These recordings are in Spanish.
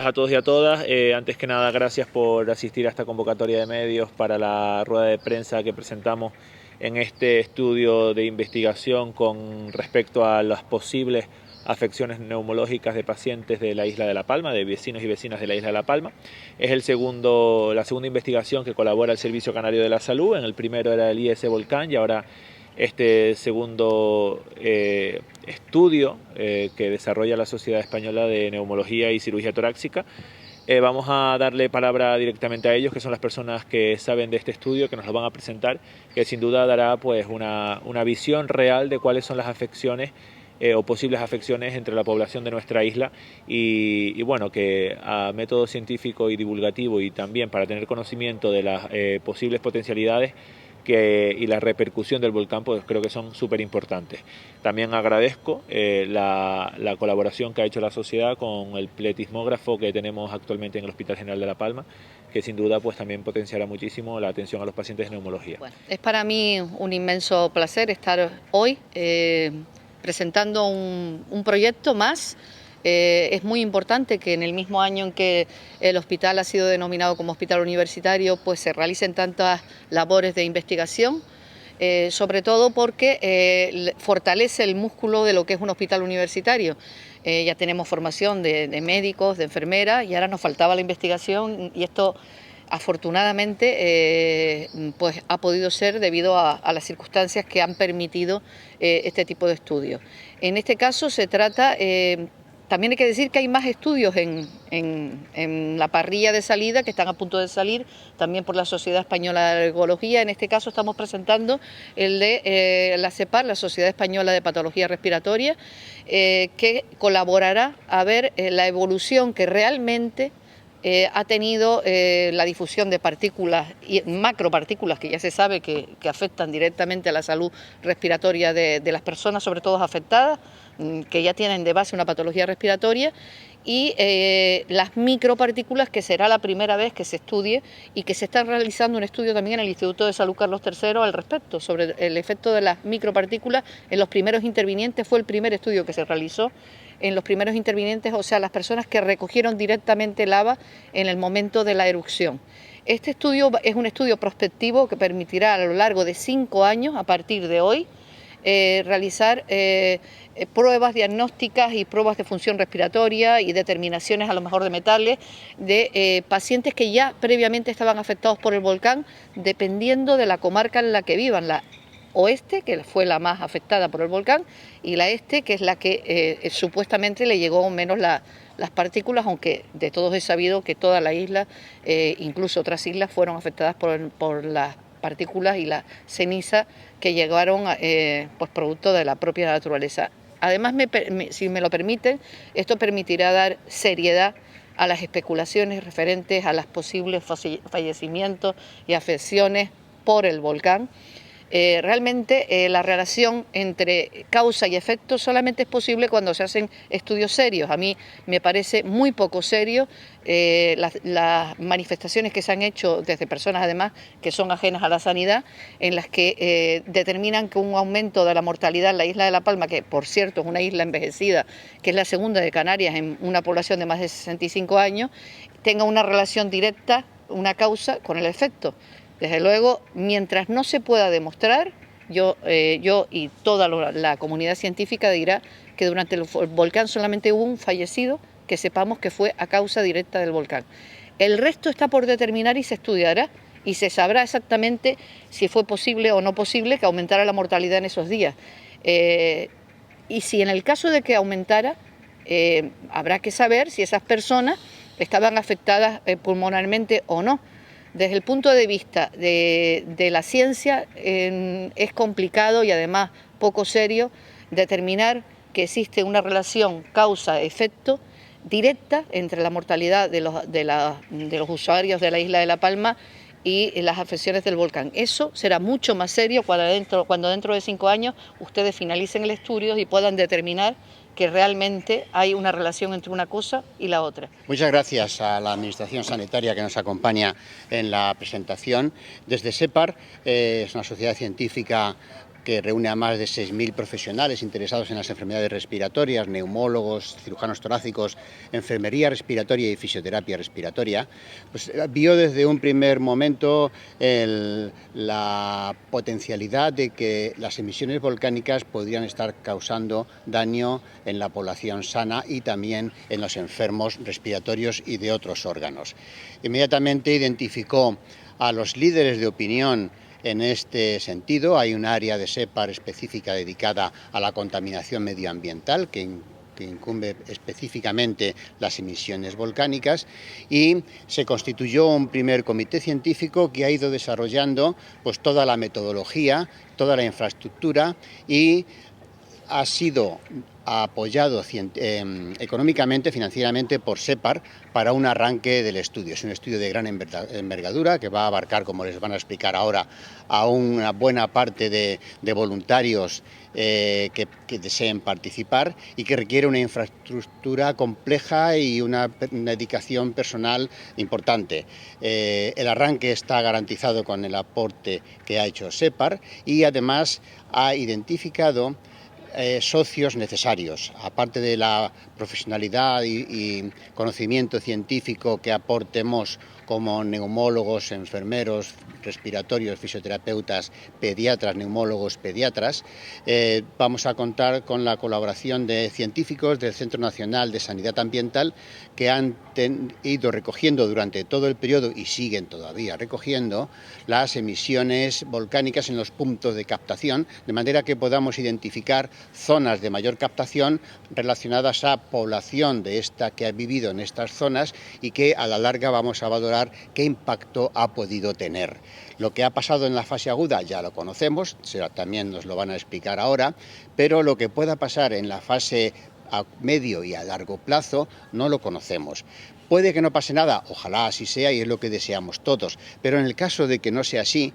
a todos y a todas. Antes que nada, gracias por asistir a esta convocatoria de medios para la rueda de prensa que presentamos en este estudio de investigación con respecto a las posibles afecciones neumológicas de pacientes de la isla de La Palma, de vecinos y vecinas de la isla de La Palma. Es la segunda investigación que colabora el Servicio Canario de la Salud. En el primero era el IS Volcán y ahora este segundo estudio que desarrolla la Sociedad Española de Neumología y Cirugía Torácica. Vamos a darle palabra directamente a ellos, que son las personas que saben de este estudio, que nos lo van a presentar, que sin duda dará pues una visión real de cuáles son las afecciones o posibles afecciones entre la población de nuestra isla y bueno, que a método científico y divulgativo y también para tener conocimiento de las posibles potencialidades y la repercusión del volcán, pues creo que son súper importantes. También agradezco la colaboración que ha hecho la sociedad con el pletismógrafo que tenemos actualmente en el Hospital General de La Palma, que sin duda pues también potenciará muchísimo la atención a los pacientes de neumología. Bueno, es para mí un inmenso placer estar hoy presentando un proyecto más. Es muy importante que en el mismo año en que el hospital ha sido denominado como hospital universitario, pues se realicen tantas labores de investigación, sobre todo porque fortalece el músculo de lo que es un hospital universitario. Ya tenemos formación de médicos, de enfermeras, y ahora nos faltaba la investigación, y esto afortunadamente pues ha podido ser debido a las circunstancias que han permitido este tipo de estudios. En este caso se trata... También hay que decir que hay más estudios en la parrilla de salida que están a punto de salir, también por la Sociedad Española de Alergología. En este caso estamos presentando el de la CEPAR, la Sociedad Española de Patología Respiratoria, que colaborará a ver la evolución que realmente ha tenido la difusión de partículas y macropartículas que ya se sabe que afectan directamente a la salud respiratoria de las personas, sobre todo afectadas, que ya tienen de base una patología respiratoria, y las micropartículas, que será la primera vez que se estudie y que se está realizando un estudio también en el Instituto de Salud Carlos III al respecto, sobre el efecto de las micropartículas en los primeros intervinientes. Fue el primer estudio que se realizó en los primeros intervinientes, o sea, las personas que recogieron directamente lava en el momento de la erupción. Este estudio es un estudio prospectivo que permitirá a lo largo de 5 años, a partir de hoy, realizar pruebas diagnósticas y pruebas de función respiratoria y determinaciones a lo mejor de metales de pacientes que ya previamente estaban afectados por el volcán, dependiendo de la comarca en la que vivan, la oeste, que fue la más afectada por el volcán, y la este, que es la que supuestamente le llegó menos las partículas, aunque de todos es sabido que toda la isla, incluso otras islas, fueron afectadas por las partículas y la ceniza que llegaron pues producto de la propia naturaleza. Además, si me lo permiten, esto permitirá dar seriedad a las especulaciones referentes a los posibles fallecimientos y afecciones por el volcán. Realmente la relación entre causa y efecto solamente es posible cuando se hacen estudios serios. A mí me parece muy poco serio las manifestaciones que se han hecho desde personas además que son ajenas a la sanidad, en las que determinan que un aumento de la mortalidad en la isla de La Palma, que por cierto es una isla envejecida, que es la segunda de Canarias en una población de más de 65 años, tenga una relación directa, una causa con el efecto. Desde luego, mientras no se pueda demostrar, yo y toda la comunidad científica dirá que durante el volcán solamente hubo un fallecido que sepamos que fue a causa directa del volcán. El resto está por determinar y se estudiará y se sabrá exactamente si fue posible o no posible que aumentara la mortalidad en esos días. Y si en el caso de que aumentara, habrá que saber si esas personas estaban afectadas pulmonarmente o no. Desde el punto de vista de la ciencia es complicado y además poco serio determinar que existe una relación causa-efecto directa entre la mortalidad de los usuarios de la isla de La Palma y las afecciones del volcán. Eso será mucho más serio cuando dentro de 5 años ustedes finalicen el estudio y puedan determinar que realmente hay una relación entre una cosa y la otra. Muchas gracias a la Administración Sanitaria que nos acompaña en la presentación. Desde CEPAR, es una sociedad científica que reúne a más de 6.000 profesionales interesados en las enfermedades respiratorias, neumólogos, cirujanos torácicos, enfermería respiratoria y fisioterapia respiratoria, pues vio desde un primer momento la potencialidad de que las emisiones volcánicas podrían estar causando daño en la población sana y también en los enfermos respiratorios y de otros órganos. Inmediatamente identificó a los líderes de opinión en este sentido. Hay un área de SEPAR específica dedicada a la contaminación medioambiental que incumbe específicamente las emisiones volcánicas, y se constituyó un primer comité científico que ha ido desarrollando pues toda la metodología, toda la infraestructura, y ha sido apoyado económicamente, financieramente por SEPAR para un arranque del estudio. Es un estudio de gran envergadura que va a abarcar, como les van a explicar ahora, a una buena parte de voluntarios que deseen participar, y que requiere una infraestructura compleja y una dedicación personal importante. El arranque está garantizado con el aporte que ha hecho SEPAR, y además ha identificado socios necesarios, aparte de la profesionalidad y conocimiento científico que aportemos como neumólogos, enfermeros respiratorios, fisioterapeutas, pediatras, neumólogos, pediatras. Vamos a contar con la colaboración de científicos del Centro Nacional de Sanidad Ambiental, que han ido recogiendo durante todo el periodo y siguen todavía recogiendo las emisiones volcánicas en los puntos de captación, de manera que podamos identificar zonas de mayor captación relacionadas a población de esta que ha vivido en estas zonas, y que a la larga vamos a valorar qué impacto ha podido tener. Lo que ha pasado en la fase aguda ya lo conocemos, también nos lo van a explicar ahora, pero lo que pueda pasar en la fase a medio y a largo plazo no lo conocemos. Puede que no pase nada, ojalá así sea, y es lo que deseamos todos, pero en el caso de que no sea así,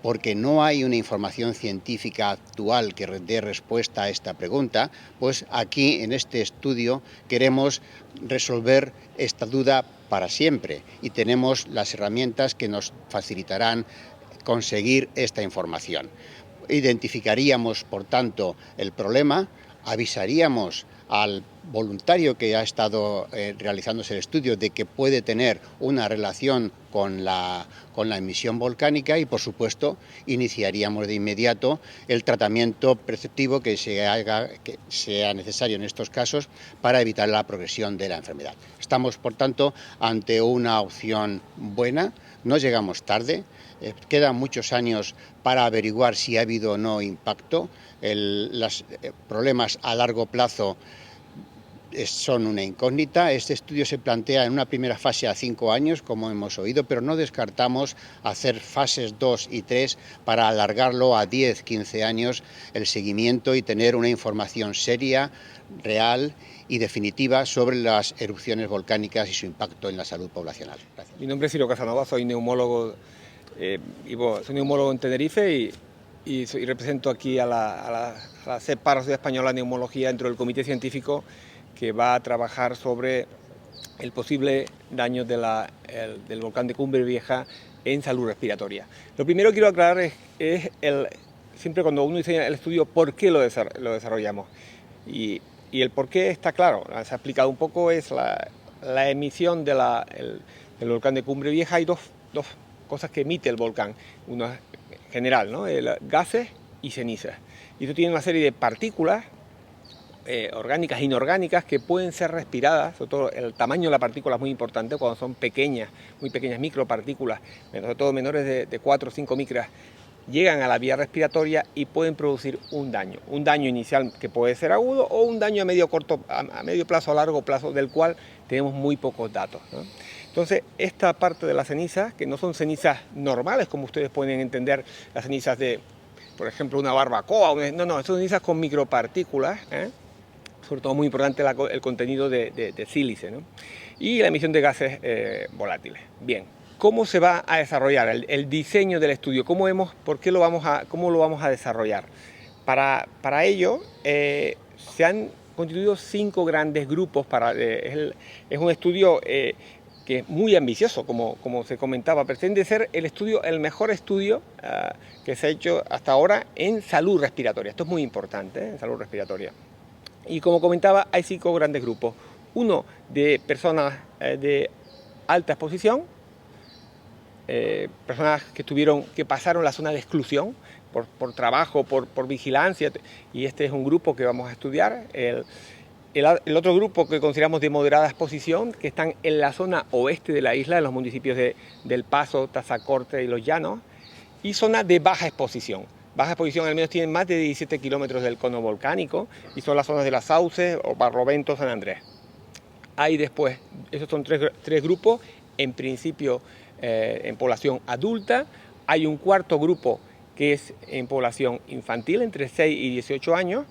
porque no hay una información científica actual que dé respuesta a esta pregunta, pues aquí en este estudio queremos resolver esta duda para siempre, y tenemos las herramientas que nos facilitarán conseguir esta información. Identificaríamos, por tanto, el problema, avisaríamos al voluntario que ha estado realizándose el estudio de que puede tener una relación con la emisión volcánica, y por supuesto iniciaríamos de inmediato el tratamiento preceptivo que sea necesario en estos casos para evitar la progresión de la enfermedad. Estamos, por tanto, ante una opción buena, no llegamos tarde. Quedan muchos años para averiguar si ha habido o no impacto. Los problemas a largo plazo son una incógnita. Este estudio se plantea en una primera fase a 5 años, como hemos oído, pero no descartamos hacer fases 2 y 3 para alargarlo a 10, 15 años el seguimiento, y tener una información seria, real y definitiva sobre las erupciones volcánicas y su impacto en la salud poblacional. Gracias. Mi nombre es Ciro Casanova, soy neumólogo. Soy neumólogo en Tenerife y represento aquí a la SEPAR, Sociedad Española de Neumología, dentro del comité científico que va a trabajar sobre el posible daño del volcán de Cumbre Vieja en salud respiratoria. Lo primero que quiero aclarar es siempre cuando uno diseña el estudio, ¿por qué lo desarrollamos? Y el por qué está claro, se ha explicado un poco, es la emisión del volcán de Cumbre Vieja. Hay dos cosas que emite el volcán, una general, ¿no? Gases y cenizas. Y esto tiene una serie de partículas orgánicas e inorgánicas que pueden ser respiradas. Sobre todo el tamaño de la partícula es muy importante cuando son pequeñas, muy pequeñas micropartículas, sobre todo menores de 4 o 5 micras, llegan a la vía respiratoria y pueden producir un daño inicial que puede ser agudo, o un daño a medio plazo, a largo plazo, del cual tenemos muy pocos datos, ¿no? Entonces, esta parte de las cenizas, que no son cenizas normales, como ustedes pueden entender, las cenizas de, por ejemplo, una barbacoa, no, son cenizas con micropartículas, sobre todo muy importante el contenido de sílice, ¿no? Y la emisión de gases volátiles. Bien, ¿cómo se va a desarrollar el diseño del estudio? ¿Cómo lo vamos a desarrollar? Para ello, se han constituido 5 grandes grupos. Es un estudio que es muy ambicioso, como se comentaba, pretende ser el mejor estudio que se ha hecho hasta ahora en salud respiratoria. Esto es muy importante, en salud respiratoria. Y como comentaba, hay 5 grandes grupos. Uno de personas de alta exposición, personas que pasaron la zona de exclusión por trabajo, por vigilancia, y este es un grupo que vamos a estudiar. El otro grupo que consideramos de moderada exposición, que están en la zona oeste de la isla, en los municipios del Paso, Tazacorte y Los Llanos, y zona de baja exposición. Baja exposición al menos tienen más de 17 kilómetros del cono volcánico, y son las zonas de las Sauces o Barlovento, San Andrés. Hay después, esos son tres grupos, en principio en población adulta. Hay un cuarto grupo que es en población infantil, entre 6 y 18 años,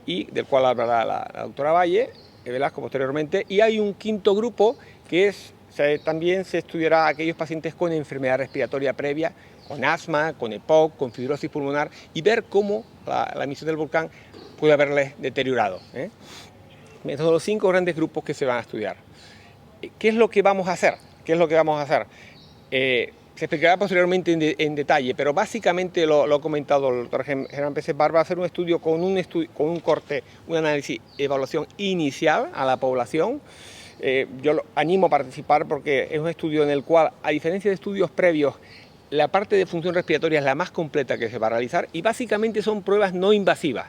y del cual hablará la doctora Valle Velasco posteriormente. Y hay un quinto grupo que también se estudiará a aquellos pacientes con enfermedad respiratoria previa, con asma, con EPOC, con fibrosis pulmonar, y ver cómo la emisión del volcán puede haberles deteriorado. Estos son los 5 grandes grupos que se van a estudiar. ¿Qué es lo que vamos a hacer? Se explicará posteriormente en detalle, pero básicamente lo ha comentado el doctor Germán Pérez Barba: va a hacer un estudio con un corte, un análisis, evaluación inicial a la población. Yo lo animo a participar porque es un estudio en el cual, a diferencia de estudios previos, la parte de función respiratoria es la más completa que se va a realizar, y básicamente son pruebas no invasivas,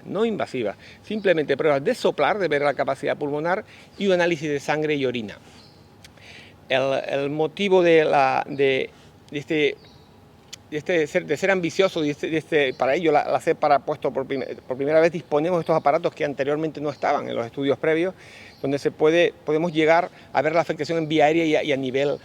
simplemente pruebas de soplar, de ver la capacidad pulmonar, y un análisis de sangre y orina. El motivo de ser ambicioso, para ello la CEPAR ha puesto por primera vez, disponemos de estos aparatos que anteriormente no estaban en los estudios previos, donde podemos llegar a ver la afectación en vía aérea y a nivel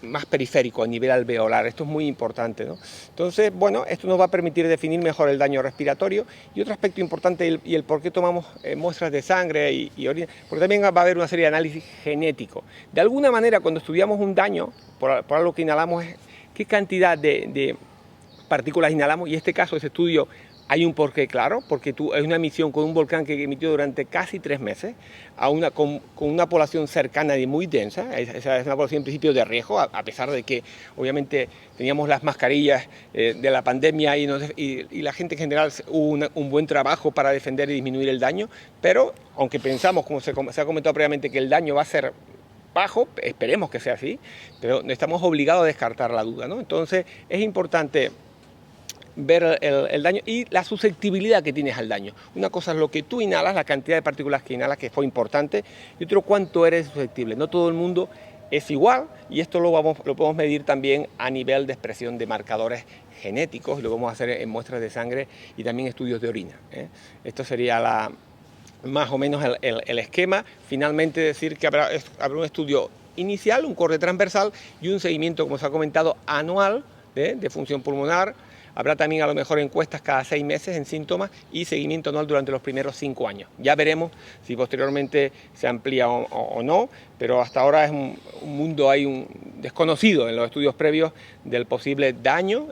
más periférico, a nivel alveolar. Esto es muy importante, ¿no? Entonces, bueno, esto nos va a permitir definir mejor el daño respiratorio. Y otro aspecto importante, y el por qué tomamos muestras de sangre y orina, porque también va a haber una serie de análisis genéticos. De alguna manera, cuando estudiamos un daño por algo que inhalamos, qué cantidad de partículas inhalamos, y en este caso, ese estudio, hay un porqué claro, porque es una emisión con un volcán que emitió durante casi 3 meses, con una población cercana y muy densa. Esa es una población en principio de riesgo, a pesar de que obviamente teníamos las mascarillas de la pandemia y la gente en general hubo un buen trabajo para defender y disminuir el daño, pero aunque pensamos, como se ha comentado previamente, que el daño va a ser bajo, esperemos que sea así, pero estamos obligados a descartar la duda, ¿no? Entonces es importante ver el daño y la susceptibilidad que tienes al daño. Una cosa es lo que tú inhalas, la cantidad de partículas que inhalas, que fue importante, y otro, cuánto eres susceptible. No todo el mundo es igual, y esto lo podemos medir también a nivel de expresión de marcadores genéticos, y lo vamos a hacer en muestras de sangre y también estudios de orina. Esto sería más o menos el esquema. Finalmente decir que habrá un estudio inicial, un corte transversal y un seguimiento, como se ha comentado, anual de función pulmonar. Habrá también a lo mejor encuestas cada 6 meses en síntomas y seguimiento anual durante los primeros 5 años. Ya veremos si posteriormente se amplía o no, pero hasta ahora es un mundo desconocido en los estudios previos del posible daño,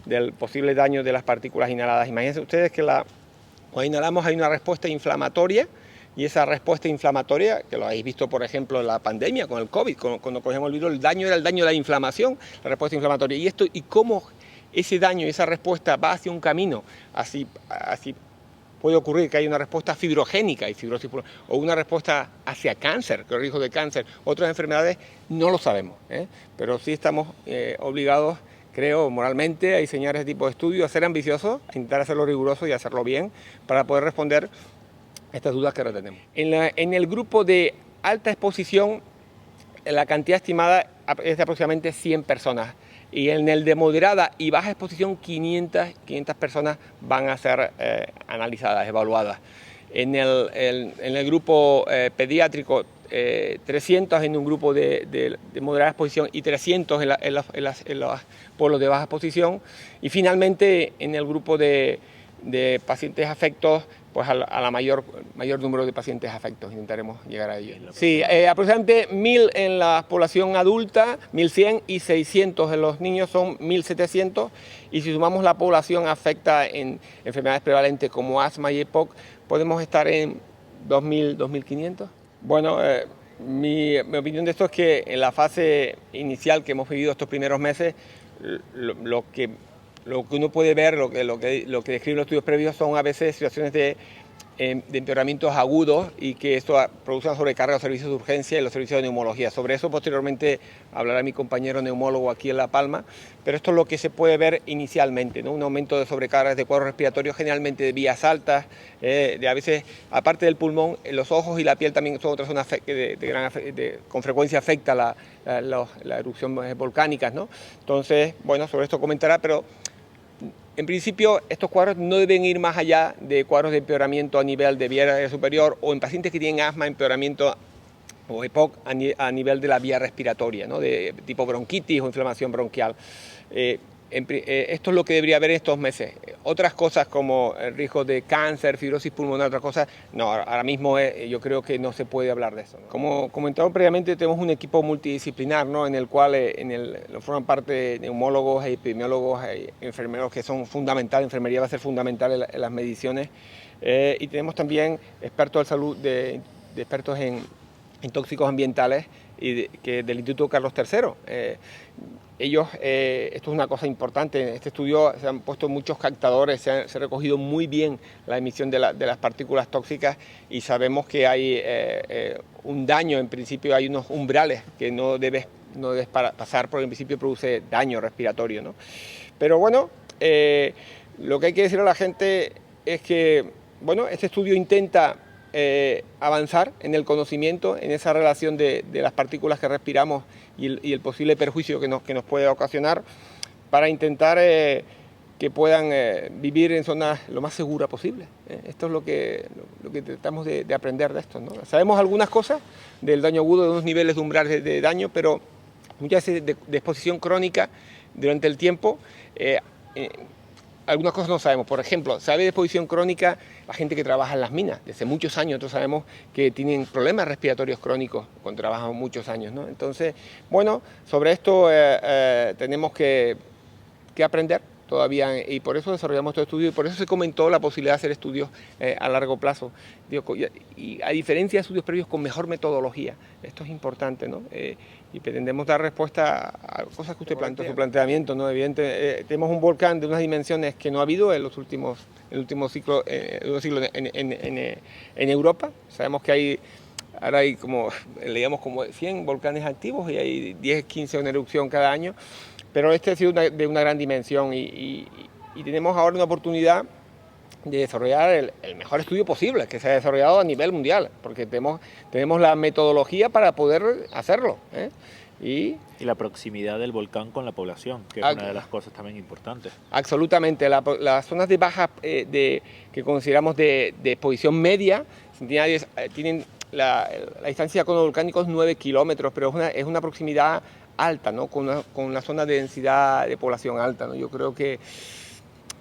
de las partículas inhaladas. Imagínense ustedes que cuando inhalamos hay una respuesta inflamatoria, y esa respuesta inflamatoria, que lo habéis visto por ejemplo en la pandemia con el COVID, cuando cogemos el virus, el daño era el daño de la inflamación, la respuesta inflamatoria, y cómo ese daño y esa respuesta va hacia un camino, así puede ocurrir que haya una respuesta fibrogénica y fibrosis pulmonar, o una respuesta hacia cáncer, que el riesgo de cáncer, otras enfermedades, no lo sabemos, pero sí estamos obligados, creo, moralmente, a diseñar ese tipo de estudios, a ser ambiciosos, a intentar hacerlo riguroso y hacerlo bien, para poder responder a estas dudas que ahora tenemos. En el grupo de alta exposición, la cantidad estimada es de aproximadamente 100 personas. Y en el de moderada y baja exposición, 500 personas van a ser analizadas, evaluadas. En el grupo pediátrico, 300 en un grupo de moderada exposición y 300 en los pueblos de baja exposición. Y finalmente en el grupo de pacientes afectos, pues a mayor número de pacientes afectos intentaremos llegar a ellos. Sí, aproximadamente 1000 en la población adulta, 1100, y 600 en los niños, son 1700, y si sumamos la población afecta en enfermedades prevalentes como asma y EPOC, podemos estar en 2000, 2500. Bueno, Mi opinión de esto es que en la fase inicial que hemos vivido estos primeros meses, lo que uno puede ver, lo que describen los estudios previos son a veces situaciones de empeoramientos agudos y que esto produce una sobrecarga de los servicios de urgencia y los servicios de neumología. Sobre eso posteriormente hablará mi compañero neumólogo aquí en La Palma, pero esto es lo que se puede ver inicialmente, ¿no? Un aumento de sobrecargas de cuadros respiratorios, generalmente de vías altas, a veces, aparte del pulmón, los ojos y la piel también son otras zonas que con frecuencia afecta la erupción volcánicas, ¿no? Entonces, bueno, sobre esto comentará, pero en principio, estos cuadros no deben ir más allá de cuadros de empeoramiento a nivel de vía aérea superior o en pacientes que tienen asma, empeoramiento o EPOC a nivel de la vía respiratoria, ¿no? De tipo bronquitis o inflamación bronquial. Esto es lo que debería haber en estos meses. Otras cosas como el riesgo de cáncer, fibrosis pulmonar, otras cosas, no, ahora mismo yo creo que no se puede hablar de eso, ¿no? Como comentaba previamente, tenemos un equipo multidisciplinar, ¿no? En el cual forman parte neumólogos, epidemiólogos, enfermeros que son fundamentales, enfermería va a ser fundamental en las mediciones, y tenemos también expertos de salud, expertos en tóxicos ambientales del Instituto Carlos III. Ellos, esto es una cosa importante, en este estudio se han puesto muchos captadores, se ha recogido muy bien la emisión de las partículas tóxicas y sabemos que hay un daño, en principio hay unos umbrales que no debes pasar porque en principio produce daño respiratorio, ¿no? Pero bueno, lo que hay que decir a la gente es que, bueno, este estudio intenta avanzar en el conocimiento, en esa relación de las partículas que respiramos y el posible perjuicio que nos puede ocasionar, para intentar que puedan vivir en zonas lo más seguras posible. Esto es lo que tratamos de aprender de esto, ¿no? Sabemos algunas cosas del daño agudo, de unos niveles de umbral de daño, pero muchas veces de exposición crónica durante el tiempo, algunas cosas no sabemos. Por ejemplo, sabe de exposición crónica la gente que trabaja en las minas. Desde muchos años nosotros sabemos que tienen problemas respiratorios crónicos cuando trabajan muchos años, ¿no? Entonces, bueno, sobre esto tenemos que aprender todavía y por eso desarrollamos este estudio y por eso se comentó la posibilidad de hacer estudios a largo plazo. Y a diferencia de estudios previos con mejor metodología. Esto es importante, ¿no? Y pretendemos dar respuesta a cosas que usted planteó, su planteamiento, ¿no? Evidente, tenemos un volcán de unas dimensiones que no ha habido en el último siglo en Europa. Sabemos que ahora hay leíamos como 100 volcanes activos y hay 10, 15 en erupción cada año, pero este ha sido de una gran dimensión y tenemos ahora una oportunidad de desarrollar el mejor estudio posible que se ha desarrollado a nivel mundial, porque tenemos la metodología para poder hacerlo, ¿eh? Y la proximidad del volcán con la población, que es una de las cosas también importantes. Absolutamente. Las zonas de baja que consideramos de exposición media tienen la distancia con los volcánicos 9 kilómetros, pero es una proximidad alta, ¿no? Con una zona de densidad de población alta, ¿no? Yo creo que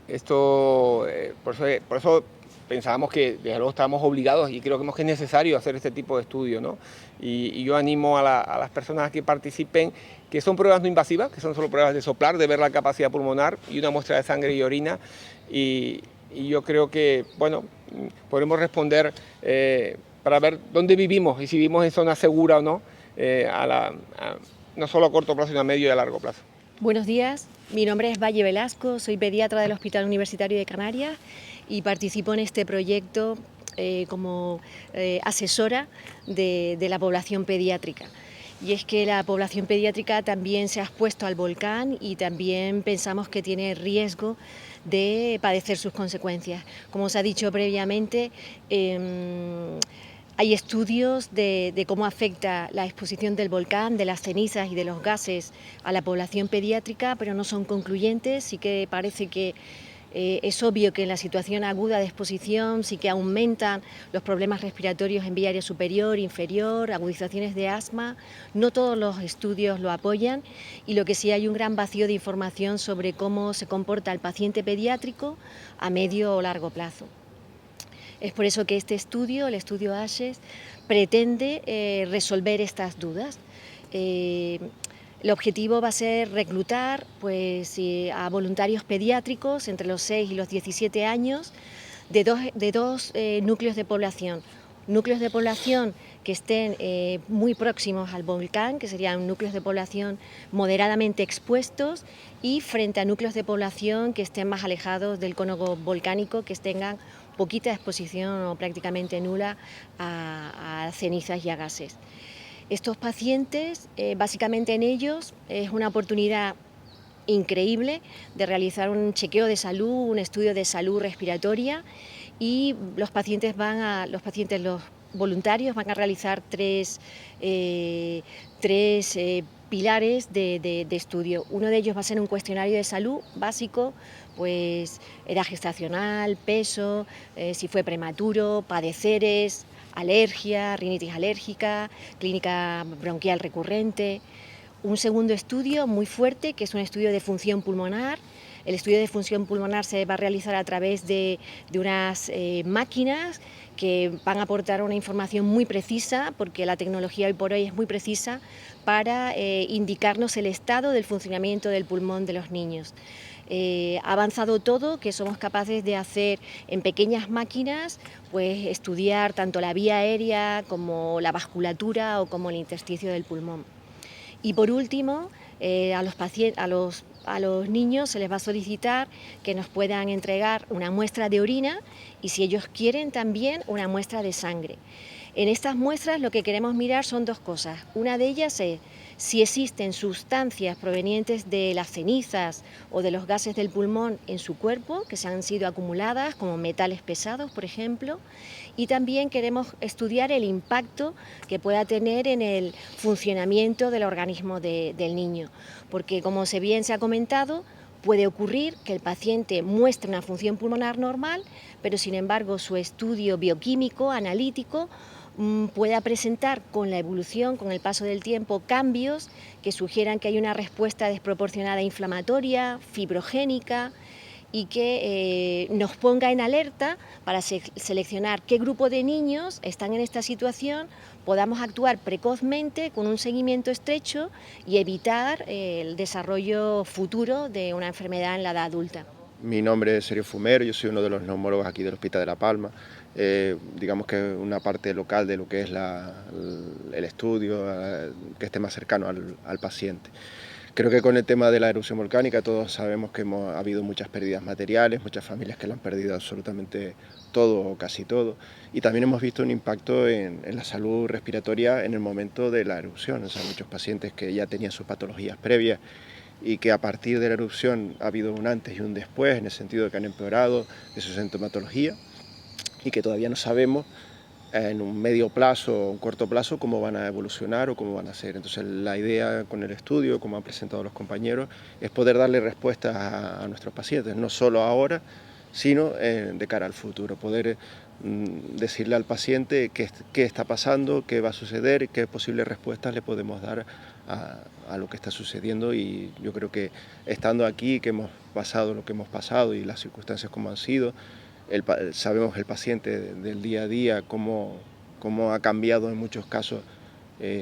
esto, por eso pensábamos que desde luego estábamos obligados y creo que es necesario hacer este tipo de estudios, ¿no? Y yo animo a las personas a que participen, que son pruebas no invasivas, que son solo pruebas de soplar, de ver la capacidad pulmonar y una muestra de sangre y orina. Y yo creo que, bueno, podremos responder para ver dónde vivimos y si vivimos en zona segura o no, no solo a corto plazo, sino a medio y a largo plazo. Buenos días, mi nombre es Valle Velasco, soy pediatra del Hospital Universitario de Canarias y participo en este proyecto como asesora de la población pediátrica. Y es que la población pediátrica también se ha expuesto al volcán y también pensamos que tiene riesgo de padecer sus consecuencias. Como os ha dicho previamente, hay estudios de cómo afecta la exposición del volcán, de las cenizas y de los gases a la población pediátrica, pero no son concluyentes. Sí que parece que es obvio que en la situación aguda de exposición sí que aumentan los problemas respiratorios en vía aérea superior, inferior, agudizaciones de asma. No todos los estudios lo apoyan y lo que sí hay un gran vacío de información sobre cómo se comporta el paciente pediátrico a medio o largo plazo. Es por eso que este estudio, el estudio ASHES, pretende resolver estas dudas. El objetivo va a ser reclutar a voluntarios pediátricos entre los 6 y los 17 años de dos núcleos de población. núcleos de población que estén muy próximos al volcán, que serían núcleos de población moderadamente expuestos, y frente a núcleos de población que estén más alejados del cono volcánico, que tengan poquita exposición o prácticamente nula a cenizas y a gases. Estos pacientes, básicamente en ellos, es una oportunidad increíble de realizar un chequeo de salud, un estudio de salud respiratoria, y los voluntarios van a realizar tres pilares de estudio. Uno de ellos va a ser un cuestionario de salud básico, pues edad gestacional, peso, si fue prematuro, padeceres, alergia, rinitis alérgica, clínica bronquial recurrente. Un segundo estudio muy fuerte, que es un estudio de función pulmonar. El estudio de función pulmonar se va a realizar a través de unas máquinas que van a aportar una información muy precisa, porque la tecnología hoy por hoy es muy precisa, para indicarnos el estado del funcionamiento del pulmón de los niños. Ha avanzado todo, que somos capaces de hacer en pequeñas máquinas, pues estudiar tanto la vía aérea como la vasculatura o como el intersticio del pulmón. Y por último, a los niños se les va a solicitar que nos puedan entregar una muestra de orina y, si ellos quieren, también una muestra de sangre. En estas muestras lo que queremos mirar son dos cosas. Una de ellas es si existen sustancias provenientes de las cenizas o de los gases del pulmón en su cuerpo, que se han sido acumuladas, como metales pesados, por ejemplo, y también queremos estudiar el impacto que pueda tener en el funcionamiento del organismo del niño, porque, como bien se ha comentado, puede ocurrir que el paciente muestre una función pulmonar normal, pero sin embargo su estudio bioquímico, analítico, pueda presentar con la evolución, con el paso del tiempo, cambios que sugieran que hay una respuesta desproporcionada inflamatoria, fibrogénica, y que nos ponga en alerta para seleccionar qué grupo de niños están en esta situación, podamos actuar precozmente con un seguimiento estrecho y evitar el desarrollo futuro de una enfermedad en la edad adulta. Mi nombre es Sergio Fumero, yo soy uno de los neumólogos aquí del Hospital de La Palma. Digamos que una parte local de lo que es el estudio, que esté más cercano al paciente. Creo que con el tema de la erupción volcánica todos sabemos que ha habido muchas pérdidas materiales, muchas familias que lo han perdido absolutamente todo o casi todo, y también hemos visto un impacto en la salud respiratoria en el momento de la erupción. O sea, muchos pacientes que ya tenían sus patologías previas y que a partir de la erupción ha habido un antes y un después, en el sentido de que han empeorado de su sintomatología y que todavía no sabemos en un medio plazo o un corto plazo cómo van a evolucionar o cómo van a ser. Entonces la idea con el estudio, como han presentado los compañeros, es poder darle respuestas a nuestros pacientes, no solo ahora, sino de cara al futuro, poder decirle al paciente qué está pasando, qué va a suceder, qué posibles respuestas le podemos dar a lo que está sucediendo. Y yo creo que estando aquí, que hemos pasado lo que hemos pasado y las circunstancias como han sido, sabemos el paciente del día a día cómo ha cambiado en muchos casos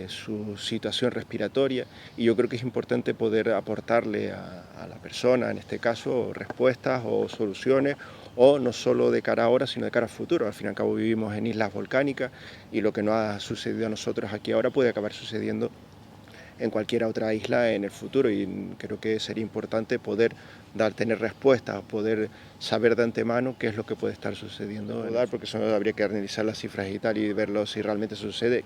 su situación respiratoria, y yo creo que es importante poder aportarle a la persona, en este caso, respuestas o soluciones, o no solo de cara a ahora, sino de cara al futuro. Al fin y al cabo vivimos en islas volcánicas y lo que nos ha sucedido a nosotros aquí ahora puede acabar sucediendo en cualquier otra isla en el futuro, y creo que sería importante poder tener respuestas, poder saber de antemano qué es lo que puede estar sucediendo, porque eso habría que analizar las cifras y tal y verlo si realmente sucede,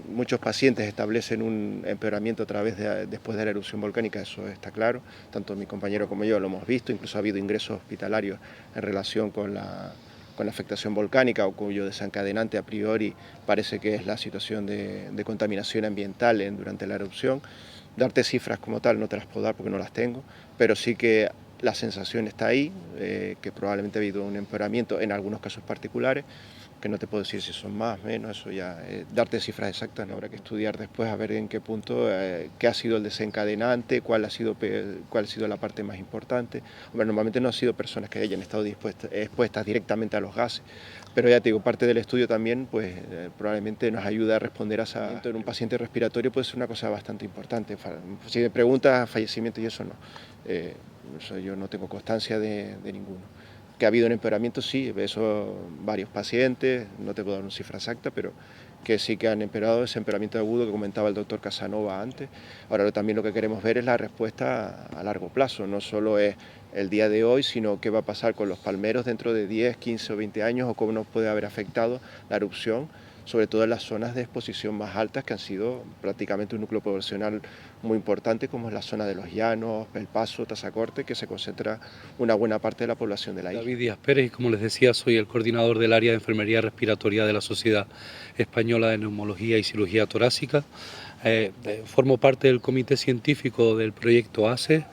muchos pacientes establecen un empeoramiento después de la erupción volcánica, eso está claro, tanto mi compañero como yo lo hemos visto, incluso ha habido ingresos hospitalarios en relación con la afectación volcánica, o cuyo desencadenante a priori parece que es la situación de contaminación ambiental durante la erupción. Darte cifras como tal no te las puedo dar porque no las tengo, pero sí que la sensación está ahí, que probablemente ha habido un empeoramiento en algunos casos particulares, que no te puedo decir si son más, menos, eso ya, darte cifras exactas, ¿no? Habrá que estudiar después a ver en qué punto, qué ha sido el desencadenante, cuál ha sido la parte más importante. Hombre, normalmente no han sido personas que hayan estado expuestas directamente a los gases, pero ya te digo, parte del estudio también pues probablemente nos ayuda a responder a esa. En un paciente respiratorio puede ser una cosa bastante importante. Si me preguntas fallecimiento y eso no, yo no tengo constancia de ninguno. Que ha habido un empeoramiento, sí, eso varios pacientes, no te puedo dar una cifra exacta, pero que sí que han empeorado ese empeoramiento agudo que comentaba el doctor Casanova antes. Ahora también lo que queremos ver es la respuesta a largo plazo, no solo es el día de hoy, sino qué va a pasar con los palmeros dentro de 10, 15 o 20 años o cómo nos puede haber afectado la erupción, sobre todo en las zonas de exposición más altas que han sido prácticamente un núcleo poblacional muy importante, como es la zona de los Llanos, El Paso, Tazacorte, que se concentra una buena parte de la población de la isla. David Díaz Pérez, y como les decía, soy el coordinador del área de enfermería respiratoria de la Sociedad Española de Neumología y Cirugía Torácica. Formo parte del comité científico del proyecto ACE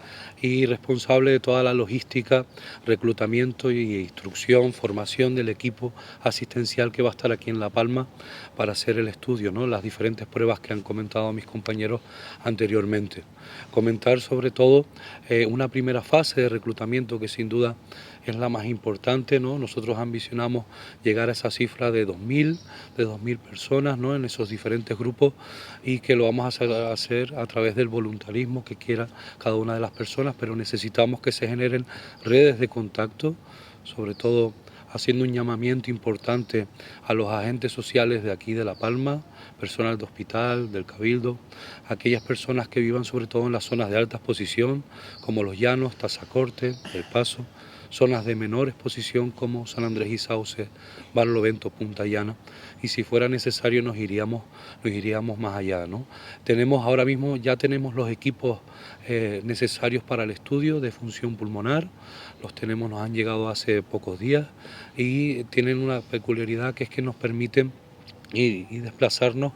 y responsable de toda la logística, reclutamiento y instrucción, formación del equipo asistencial que va a estar aquí en La Palma para hacer el estudio, ¿no? Las diferentes pruebas que han comentado mis compañeros anteriormente. Comentar sobre todo una primera fase de reclutamiento que sin duda es la más importante, ¿no? Nosotros ambicionamos llegar a esa cifra de 2.000 personas, ¿no? En esos diferentes grupos, y que lo vamos a hacer a través del voluntarismo que quiera cada una de las personas, pero necesitamos que se generen redes de contacto, sobre todo haciendo un llamamiento importante a los agentes sociales de aquí de La Palma, personal de hospital, del Cabildo, aquellas personas que vivan sobre todo en las zonas de alta exposición, como Los Llanos, Tazacorte, El Paso, zonas de menor exposición como San Andrés y Sauce, Barlovento, Punta Llana, y si fuera necesario nos iríamos más allá, ¿no? Ahora mismo ya tenemos los equipos necesarios para el estudio de función pulmonar, nos han llegado hace pocos días y tienen una peculiaridad que es que nos permiten y desplazarnos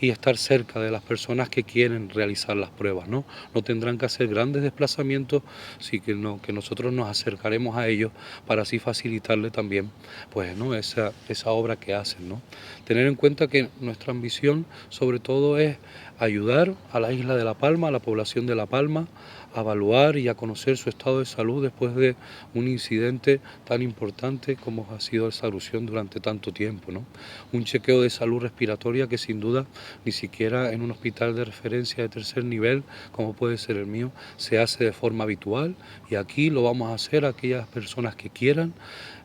y estar cerca de las personas que quieren realizar las pruebas, ¿no? No tendrán que hacer grandes desplazamientos, sí que nosotros nos acercaremos a ellos para así facilitarle también, pues, ¿no? esa obra que hacen, ¿no? Tener en cuenta que nuestra ambición sobre todo es ayudar a la isla de La Palma, a la población de La Palma, a evaluar y a conocer su estado de salud después de un incidente tan importante como ha sido esa erupción durante tanto tiempo, ¿no? Un chequeo de salud respiratoria que sin duda ni siquiera en un hospital de referencia de tercer nivel, como puede ser el mío, se hace de forma habitual, y aquí lo vamos a hacer a aquellas personas que quieran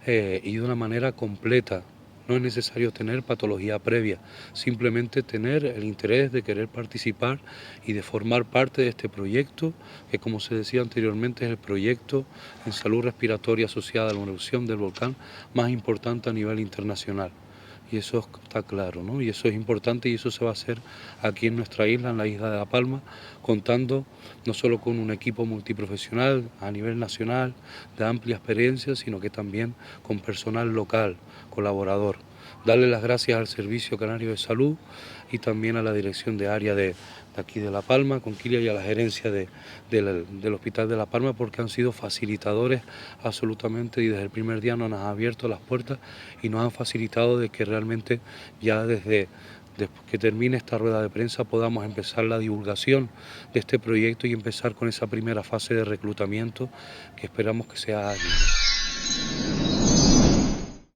y de una manera completa. No es necesario tener patología previa, simplemente tener el interés de querer participar y de formar parte de este proyecto, que como se decía anteriormente es el proyecto en salud respiratoria asociada a la erupción del volcán más importante a nivel internacional. Y eso está claro, ¿no? Y eso es importante, y eso se va a hacer aquí en nuestra isla, en la isla de La Palma, contando no solo con un equipo multiprofesional a nivel nacional de amplia experiencia, sino que también con personal local, colaborador. Darle las gracias al Servicio Canario de Salud y también a la dirección de área de aquí de La Palma, Conquilia, y a la gerencia del Hospital de La Palma, porque han sido facilitadores absolutamente, y desde el primer día nos han abierto las puertas y nos han facilitado de que realmente ya desde que termine esta rueda de prensa podamos empezar la divulgación de este proyecto y empezar con esa primera fase de reclutamiento que esperamos que sea ágil, ¿no?